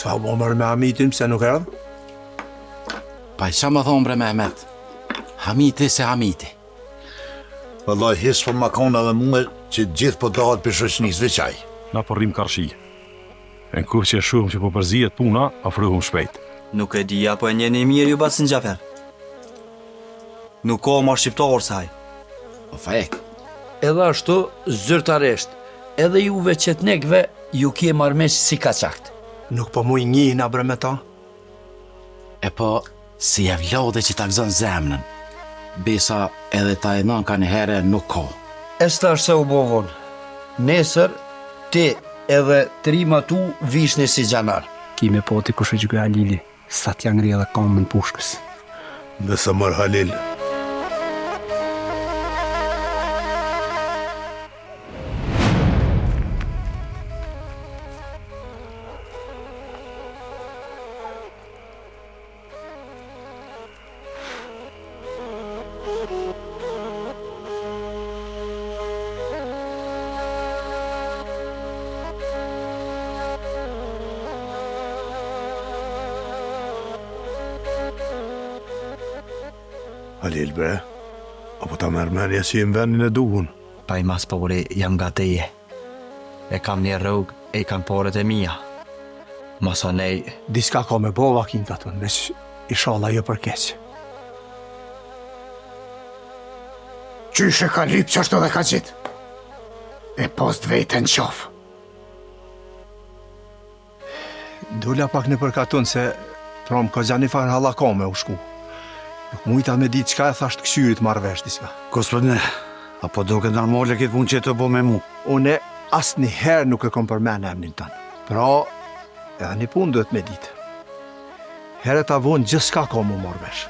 Qa bo mërë me Hamitin, pse nuk erdhë? Pa i qa më thonë bre Mehmet? Hamiti se Hamiti. Vëllaj, hisë për makon edhe muë që gjithë po dahet për shoqënisë veçaj. Na po rrim karshi. E në kur që e shumë që po përzijet puna, afrohum shpejt. Nuk e di apo e njeni mirë ju Basin Gjafer. Nuk ko ma shqiptar saj. O fajek. Edhe ashtu, zyrtaresht, edhe juve qetnekve ju kje marmesh si kaçakt. Nuk po mu i njihna bre me ta? E po, si e vlode që ta gëzën zemnën. Besa edhe ta e nën ka një herë nuk ko. E stash se u bovon. Nesër, ti edhe trima tu vishni si gjanar. Kime poti kush e gjyga Halili, sa t'ja ngri edhe kamën pushkës. Nëse mërë Halil. Halil bre, apo ta merë menja që i në vendin e duhun. Pa i mas pore jam nga teje. E kam një rrugë e i kam porët e mija. Masa nej... Diska ka me bova kin ka tënë, veç i shala jo për keqë. Qyshe ka lypë që ashtu dhe ka gjitë. E post vejtë në qafë. Dolla pak në përkatun se prom ka gjani farë halakome u shku. Nuk mujta me ditë qka e thasht kësyrit marrë diska. Gospodine, apo duke normale këtë punë që të bo me mu? Une asë një herë nuk e kom përmen emnin tënë. Pra, edhe një punë duhet me ditë. Heret avon gjithë shka ka mu marrë vesh.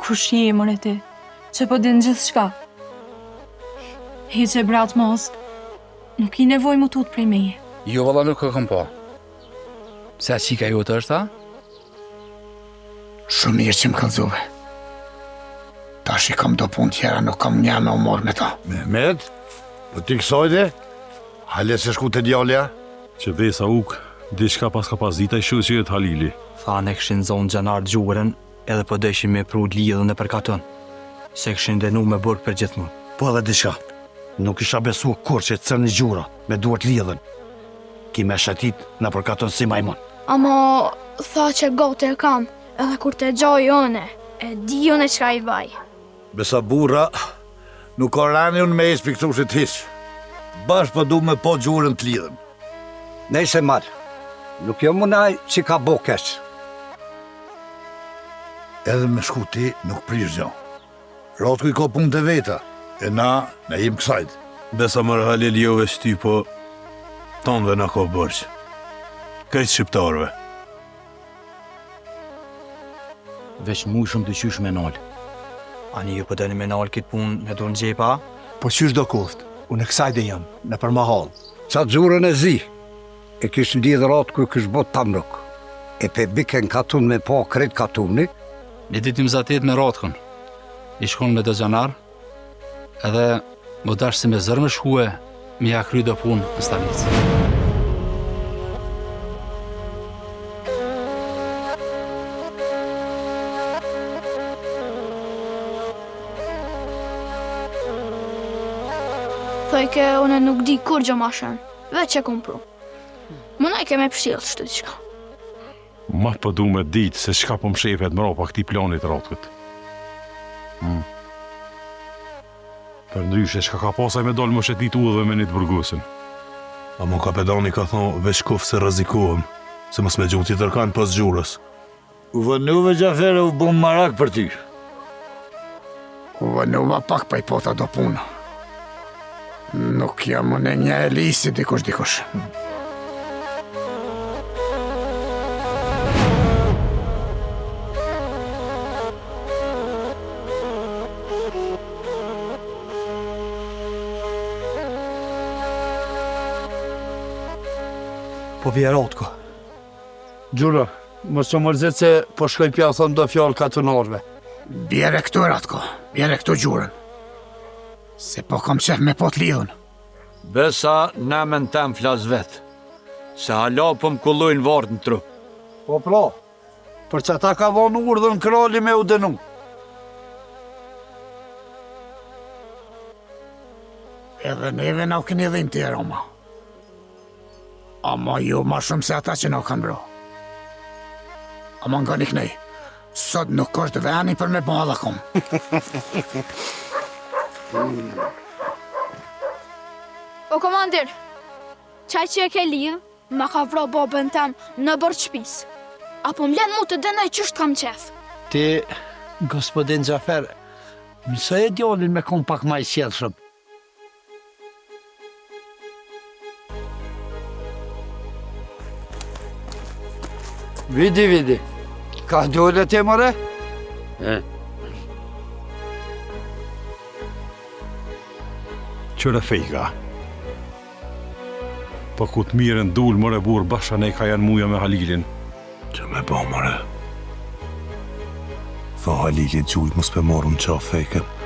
Kush je, mërë ti, që po din gjithë shka? Heqe brat mos, nuk i nevoj mu tut prej meje. Jo, valla nuk e kom pa. Se a qika ju të është, ta? Shumë mirë që më këllëzove. Tash i kam do punë tjera, nuk kam një me umor me ta. Mehmet, po ti kësojde? Hale se shku të djallja? Që besa uk, diçka pas ka pas dita i shoqërit Halili. Tha ne këshin zonë gjanar gjurën edhe po dëshim me pru lidhën e përkaton. Se këshin denu me burg për gjithmonë. Po edhe diçka. Nuk isha besu kur që të cërni gjura me duart lidhën. Ki me shatit në përkaton si majmon. Ama tha që gote e kam, edhe kur të gjoj one, e di one qka i vaj. Besa burra, nuk ka rani unë me esë për këtu shit hish. Bash po du me po gjurën të lidhën. Nejse marë, nuk jo munaj që ka bo keq. Edhe me shku ti nuk prish gjo. Rotku i ka punë të veta, e na jim kësajt. Besa mërë Halil jo veç ty, po tonëve na ka bërqë. Kajtë shqiptarve. Veç mu shumë të qysh me nalë. Ani ju pëtëni me nalë këtë punë me do në gjepa? Po qysh do koftë, unë e kësaj dhe jam, në për mahal. Qa gjurën e zi, e kishë lidhë ratë ku kishë bot tamruk. E pe biken katun me pa kret katuni. Një ditim zatet me ratkën. I shkon me do gjanar, edhe më dash si me zërë me shkue, me ja kry do punë në stanicë. Thoj ke une nuk di kur gjo ma shenë, veç e kom pru. Mënaj ke me pështilë shtu qka. Ma po du me ditë se shka po më shefet më ropa këti planit ratkët. Për ndryshe, shka ka pasaj me dollë më shetit u dhe me një të burgusin. A mu kapedani ka thonë veç kufë se rëzikohem, se mës me gjumë tjetër kanë pas gjurës. U vënuve Gjafere u bëm marak për ty. U vënuva pak pa i pota do puna. Nuk jam unë një e lisi dikush. Po vje Rotko. Gjura, mos që mërzit se po shkoj pja thonë do fjallë katunarve. Bjere këtu, Ratko, bjere këtu gjurën. Se po kam qef me pot lidhën. Besa, namen tem flas vetë. Se hala po më kullojnë vartë në trup. Po pra, për që ta ka vonë urdhën krali me u dënu. Edhe neve na u keni dhim të Roma. Ama ju ma shumë se ata që na u kanë bro. Ama nga një kënej, sot nuk është veni për me balla kom. O komandir, qaj që e ke lidh, ma ka vro babën tem në bërë shpis. Apo m'len mu të dënoj qështë kam qef. Ti, gospodin Gjafer, mëse e djallin me kom pak ma i qelshëm. Vidi. Ka dole ti, more? Qëre fejka. Po ku të mirën dul, more burë, basha ne ka janë muja me Halilin. Që me bo, more? Tha Halili gjuj, mos pe morun qa fejken.